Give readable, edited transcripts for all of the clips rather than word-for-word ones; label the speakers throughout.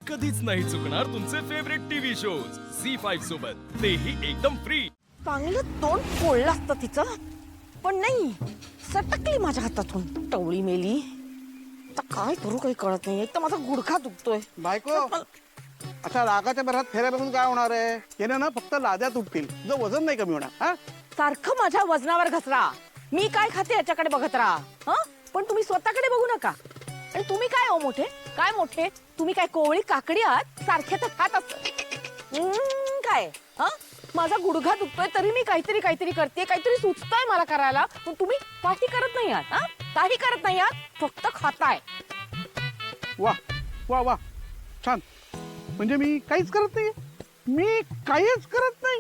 Speaker 1: कधीच नाही चुकणार तुमचे फेवरेट टीव्ही शोज झी5 सोबत, तेही एकदम फ्री.
Speaker 2: चांगलं तोंड फोडलं असतं तिचं, पण नाही, सटकली माझ्या हातातून. टवळी मेली. आता काय करू काही कळत नाही. एक तर माझा गुडघा दुखतोय.
Speaker 3: बायको, अशा रागाच्या भरात फेऱ्या बघून काय होणार आहे? याने ना फक्त लाद्या तुटतील, तुझं वजन नाही कमी होणार. हा,
Speaker 2: सारखं माझ्या वजनावर घसरा. मी काय खाते याच्याकडे बघत राहा. हं? पण तुम्ही स्वतःकडे बघू नका. आणि तुम्ही काय हो मोठे, काय मोठे, तुम्ही काय कोवळी काकडी आहात? सारखे तर खात असत. काय हं? माझा गुडघा दुखतोय तरी मी काहीतरी काहीतरी करते, काहीतरी सुचतंय मला करायला. पण तुम्ही काही करत नाही आहात. हं? काही करत नाही आहात, फक्त खाताय.
Speaker 3: वा वा वा, छान. म्हणजे मी काहीच करत नाही, मी काहीच करत नाही.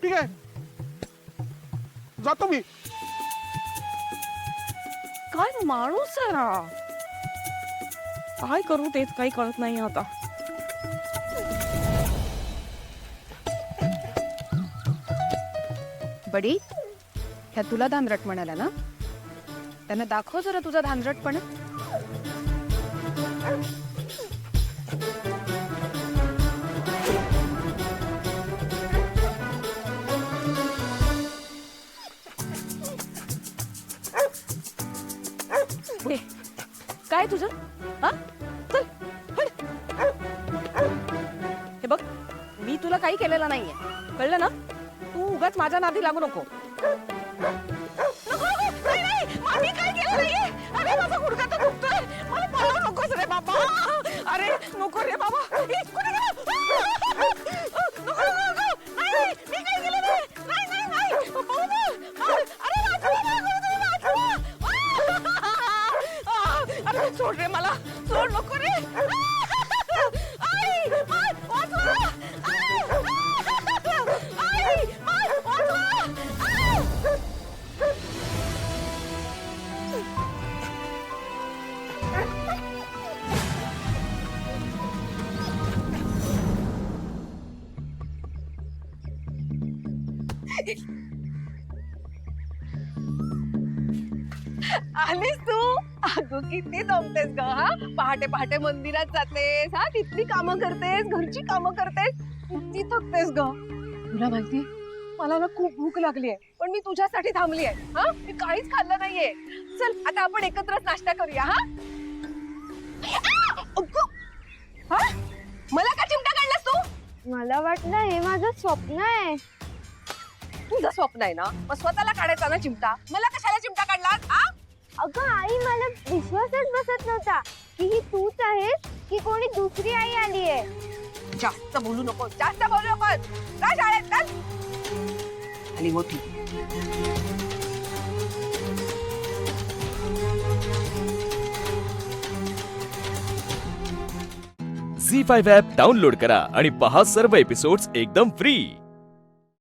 Speaker 3: ठीक आहे, जातो मी.
Speaker 2: काय माणूस आहे हा. काय करू तेच काही कळत नाही आता.
Speaker 4: बडी, ह्या तुला धानरट म्हणाला ना? त्यांना दाखव जरा तुझा धानरटपणा.
Speaker 2: काय तुझं? हा, चल हट. हे बघ, मी तुला काही केलेलं नाहीये, कळलं ना? तू उगाच माझ्या नादी लागू नको. मी काय केलं नाहीये. अरे माझा गुडघा तर दुखतोय. मला पळवू नकोस रे बाबा. अरे नको रे बाबा. कुठे गेला? नको नको नको. नाही, मी काय केलं नाही. नाही नाही नाही. पळू नये. अरे वाचवा मला, वाचवा. अरे सोड रे मला, सोड, नको रे. आई, वाचवा. आई, वाचवा.
Speaker 4: आलीस तू? अगं किती जमतेस ग. हा, पहाटे पहाटे मंदिरात जातेस, हा किती कामं करतेस, घरची कामं करतेस, किती थकतेस ग. तुला माहिती, मला ना खूप भूक लागली आहे, पण मी तुझ्यासाठी थांबली आहे. हा, मी काहीच खाल्लं नाहीये. चल आता आपण एकत्रच नाश्ता करूया. हा, हा? मला का चिमटा काढलास तू?
Speaker 5: मला वाटलं हे माझं स्वप्न आहे.
Speaker 4: तुझं स्वप्न आहे ना, मग स्वतःला काढायचा ना चिमटा. मला कशाला चिमटा काढलास? हा,
Speaker 5: अगं आई, मला विश्वासच बसत नव्हता की ही तूच आहेस की कोणी दुसरी आई आली आहे.
Speaker 4: जास्त बोलू नको, जास्त बोलू नको. जा शाळेत, चल. आली मोठी.
Speaker 1: झी5 ॲप डाउनलोड करा आणि पहा सर्व एपिसोड्स एकदम फ्री.